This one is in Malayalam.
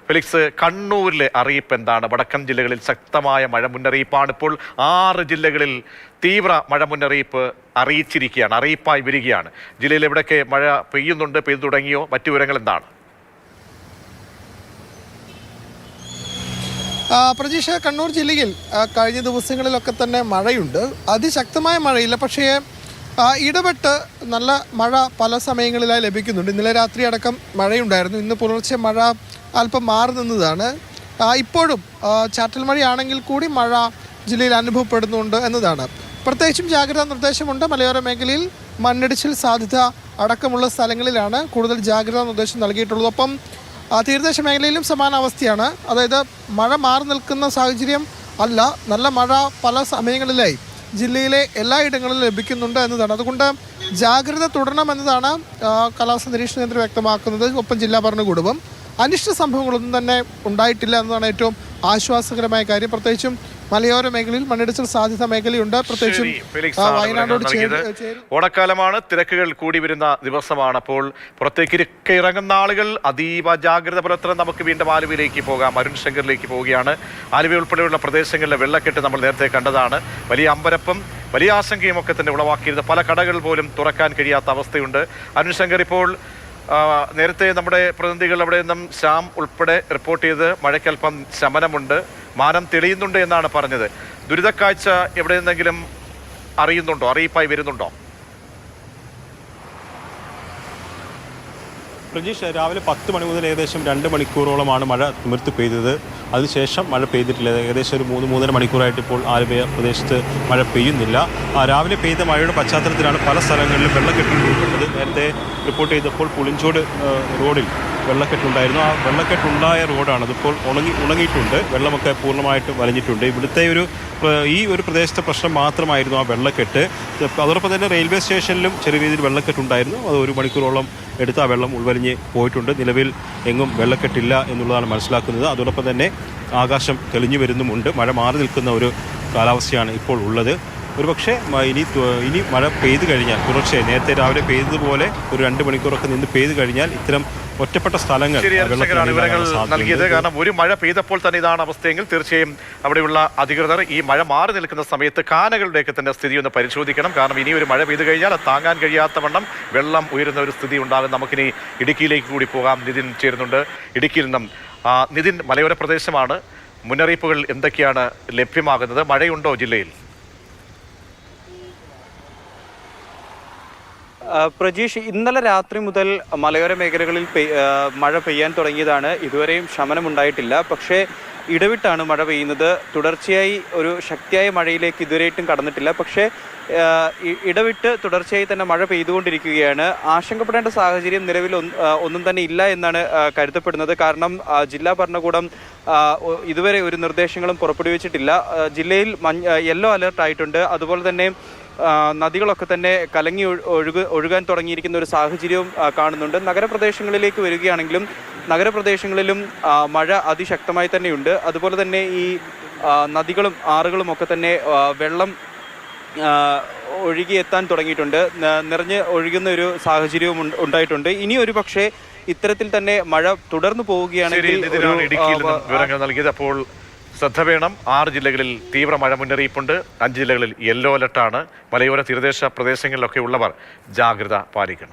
ഫെലിക്സ്, കണ്ണൂരിലെ അറിയിപ്പ് എന്താണ്? വടക്കൻ ജില്ലകളിൽ ശക്തമായ മഴ മുന്നറിയിപ്പാണ്. ഇപ്പോൾ 6 ജില്ലകളിൽ തീവ്ര മഴ മുന്നറിയിപ്പ് അറിയിച്ചിരിക്കുകയാണ്, അറിയിപ്പായി വരികയാണ്. ജില്ലയിൽ എവിടെയൊക്കെ മഴ പെയ്യുന്നുണ്ട്, പെയ്തു തുടങ്ങിയോ? മറ്റു വിവരങ്ങൾ എന്താണ്? പ്രജീഷ, കണ്ണൂർ ജില്ലയിൽ കഴിഞ്ഞ ദിവസങ്ങളിലൊക്കെ തന്നെ മഴയുണ്ട്. അതിശക്തമായ മഴയില്ല, പക്ഷേ ഇടപെട്ട് നല്ല മഴ പല സമയങ്ങളിലായി ലഭിക്കുന്നുണ്ട്. ഇന്നലെ രാത്രി അടക്കം മഴയുണ്ടായിരുന്നു. ഇന്ന് പുലർച്ചെ മഴ അല്പം മാറി നിന്നതാണ്. ഇപ്പോഴും ചാറ്റൽ മഴയാണെങ്കിൽ കൂടി മഴ ജില്ലയിൽ അനുഭവപ്പെടുന്നുണ്ട് എന്നതാണ്. പ്രത്യേകിച്ചും ജാഗ്രതാ നിർദ്ദേശമുണ്ട്. മലയോര മേഖലയിൽ മണ്ണിടിച്ചിൽ സാധ്യത അടക്കമുള്ള സ്ഥലങ്ങളിലാണ് കൂടുതൽ ജാഗ്രതാ നിർദ്ദേശം നൽകിയിട്ടുള്ളത്. ഒപ്പം തീരദേശ മേഖലയിലും സമാന അവസ്ഥയാണ്. അതായത് മഴ മാറി നിൽക്കുന്ന സാഹചര്യം അല്ല, നല്ല മഴ പല സമയങ്ങളിലായി ജില്ലയിലെ എല്ലായിടങ്ങളിലും ലഭിക്കുന്നുണ്ട് എന്നതാണ്. അതുകൊണ്ട് ജാഗ്രത തുടരണമെന്നതാണ് കാലാവസ്ഥാ നിരീക്ഷണ കേന്ദ്രം വ്യക്തമാക്കുന്നത്. ഒപ്പം ജില്ലാ ഭരണകൂടവും അനിഷ്ട സംഭവങ്ങളൊന്നും തന്നെ ഉണ്ടായിട്ടില്ല എന്നതാണ് ഏറ്റവും ആശ്വാസകരമായ കാര്യം. പ്രത്യേകിച്ചും മലയോര മേഖലയിൽ മണ്ണിടിച്ചിൽ സാധ്യത മേഖലയുണ്ട്. പ്രത്യേകിച്ചും വയനാടോട് ഓണക്കാലമാണ്, തിരക്കുകൾ കൂടി വരുന്ന ദിവസമാണ്. അപ്പോൾ പുറത്തേക്ക് ഇറങ്ങുന്ന ആളുകൾ അതീവ ജാഗ്രത പുലർത്തണം. നമുക്ക് വീണ്ടും ആലുവയിലേക്ക് പോകാം, അരുൺ ശങ്കറിലേക്ക് പോവുകയാണ്. ആലുവ ഉൾപ്പെടെയുള്ള പ്രദേശങ്ങളിലെ വെള്ളക്കെട്ട് നമ്മൾ നേരത്തെ കണ്ടതാണ്. വലിയ അമ്പരപ്പും വലിയ ആശങ്കയും ഒക്കെ തന്നെ ഉളവാക്കിയിരുന്ന പല കടകൾ പോലും തുറക്കാൻ കഴിയാത്ത അവസ്ഥയുണ്ട്. അരുൺ ശങ്കർ, ഇപ്പോൾ നേരത്തെ നമ്മുടെ പ്രതിനിധികൾ അവിടെ നിന്നും ശ്യാം ഉൾപ്പെടെ റിപ്പോർട്ട് ചെയ്ത് മഴയ്ക്കൽപ്പം ശമനമുണ്ട്, മാനം തെളിയുന്നുണ്ട് എന്നാണ് പറഞ്ഞത്. ദുരിതക്കാഴ്ച എവിടെ നിന്നെങ്കിലും അറിയുന്നുണ്ടോ, അറിയിപ്പായി വരുന്നുണ്ടോ? പ്രജീഷ്, രാവിലെ 10 മണി മുതൽ ഏകദേശം 2 മണിക്കൂറോളമാണ് മഴ തിമിർത്ത് പെയ്തത്. അതിനുശേഷം മഴ പെയ്തിട്ടില്ല. ഏകദേശം ഒരു 3-3.5 മണിക്കൂറായിട്ട് ഇപ്പോൾ ആലുവ പ്രദേശത്ത് മഴ പെയ്യുന്നില്ല. രാവിലെ പെയ്ത മഴയുടെ പശ്ചാത്തലത്തിലാണ് പല സ്ഥലങ്ങളിലും വെള്ളക്കെട്ടിൽ ഉൾപ്പെട്ടത്. നേരത്തെ റിപ്പോർട്ട് ചെയ്തപ്പോൾ പുളിഞ്ചോട് റോഡിൽ വെള്ളക്കെട്ടുണ്ടായിരുന്നു. ആ വെള്ളക്കെട്ടുണ്ടായ റോഡാണ് അതിപ്പോൾ ഉണങ്ങിയിട്ടുണ്ട്. വെള്ളമൊക്കെ പൂർണ്ണമായിട്ട് വലിഞ്ഞിട്ടുണ്ട്. ഇവിടുത്തെ ഈ ഒരു പ്രദേശത്തെ പ്രശ്നം മാത്രമായിരുന്നു ആ വെള്ളക്കെട്ട്. അതോടൊപ്പം തന്നെ റെയിൽവേ സ്റ്റേഷനിലും ചെറിയ രീതിയിൽ വെള്ളക്കെട്ടുണ്ടായിരുന്നു. അത് 1 മണിക്കൂറോളം എടുത്ത് ആ വെള്ളം ഉൾവലിഞ്ഞ് പോയിട്ടുണ്ട്. നിലവിൽ എങ്ങും വെള്ളക്കെട്ടില്ല എന്നുള്ളതാണ് മനസ്സിലാക്കുന്നത്. അതോടൊപ്പം തന്നെ ആകാശം തെളിഞ്ഞു വരുന്നുമുണ്ട്. മഴ മാറി നിൽക്കുന്ന ഒരു കാലാവസ്ഥയാണ് ഇപ്പോൾ ഉള്ളത്. ഒരുപക്ഷെ ഇനി മഴ പെയ്തു കഴിഞ്ഞാൽ, തുടർച്ചയായി നേരത്തെ രാവിലെ പെയ്തതുപോലെ ഒരു 2 മണിക്കൂറൊക്കെ നിന്ന് പെയ്തു കഴിഞ്ഞാൽ ഇത്തരം ഒറ്റപ്പെട്ട സ്ഥലങ്ങൾ വിവരങ്ങൾ നൽകിയത്. കാരണം ഒരു മഴ പെയ്തപ്പോൾ തന്നെ ഇതാണ് അവസ്ഥയെങ്കിൽ തീർച്ചയായും അവിടെയുള്ള അധികൃതർ ഈ മഴ മാറി നിൽക്കുന്ന സമയത്ത് കാനകളുടെയൊക്കെ തന്നെ സ്ഥിതി ഒന്ന് പരിശോധിക്കണം. കാരണം ഇനി ഒരു മഴ പെയ്തു കഴിഞ്ഞാൽ അത് താങ്ങാൻ കഴിയാത്ത വണ്ണം വെള്ളം ഉയരുന്ന ഒരു സ്ഥിതി ഉണ്ടാകും. നമുക്കിനി ഇടുക്കിയിലേക്ക് കൂടി പോകാം. നിതിൻ ചേരുന്നുണ്ട് ഇടുക്കിയിൽ നിന്നും. നിതിൻ, മലയോര പ്രദേശമാണ്, മുന്നറിയിപ്പുകൾ എന്തൊക്കെയാണ് ലഭ്യമാകുന്നത്? മഴയുണ്ടോ ജില്ലയിൽ? പ്രജീഷ്, ഇന്നലെ രാത്രി മുതൽ മലയോര മേഖലകളിൽ മഴ പെയ്യാൻ തുടങ്ങിയതാണ്. ഇതുവരെയും ശമനമുണ്ടായിട്ടില്ല. പക്ഷേ ഇടവിട്ടാണ് മഴ പെയ്യുന്നത്. തുടർച്ചയായി ഒരു ശക്തിയായ മഴയിലേക്ക് ഇതുവരെയായിട്ടും കടന്നിട്ടില്ല. പക്ഷേ ഇടവിട്ട് തുടർച്ചയായി തന്നെ മഴ പെയ്തുകൊണ്ടിരിക്കുകയാണ്. ആശങ്കപ്പെടേണ്ട സാഹചര്യം നിലവിൽ ഒന്നും തന്നെ ഇല്ല എന്നാണ് കരുതപ്പെടുന്നത്. കാരണം ജില്ലാ ഭരണകൂടം ഇതുവരെ ഒരു നിർദ്ദേശങ്ങളും പുറപ്പെടുവിച്ചിട്ടില്ല. ജില്ലയിൽ യെല്ലോ അലർട്ട് ആയിട്ടുണ്ട്. അതുപോലെ തന്നെ നദികളൊക്കെ തന്നെ കലങ്ങി ഒഴുകാൻ തുടങ്ങിയിരിക്കുന്ന ഒരു സാഹചര്യവും കാണുന്നുണ്ട്. നഗരപ്രദേശങ്ങളിലേക്ക് വരികയാണെങ്കിലും നഗരപ്രദേശങ്ങളിലും മഴ അതിശക്തമായി തന്നെയുണ്ട്. അതുപോലെ തന്നെ ഈ നദികളും ആറുകളും ഒക്കെ തന്നെ വെള്ളം ഒഴുകിയെത്താൻ തുടങ്ങിയിട്ടുണ്ട്. നിറഞ്ഞ് ഒഴുകുന്ന ഒരു സാഹചര്യവും ഉണ്ടായിട്ടുണ്ട്. ഇനി ഒരു പക്ഷേ ഇത്തരത്തിൽ തന്നെ മഴ തുടർന്നു പോവുകയാണെങ്കിൽ വിവരങ്ങൾ നൽകിയത്. അപ്പോൾ ശ്രദ്ധ വേണം. 6 ജില്ലകളിൽ തീവ്ര മഴ മുന്നറിയിപ്പുണ്ട്. 5 ജില്ലകളിൽ യെല്ലോ അലർട്ടാണ്. മലയോര തീരദേശ പ്രദേശങ്ങളിലൊക്കെ ഉള്ളവർ ജാഗ്രത പാലിക്കണം.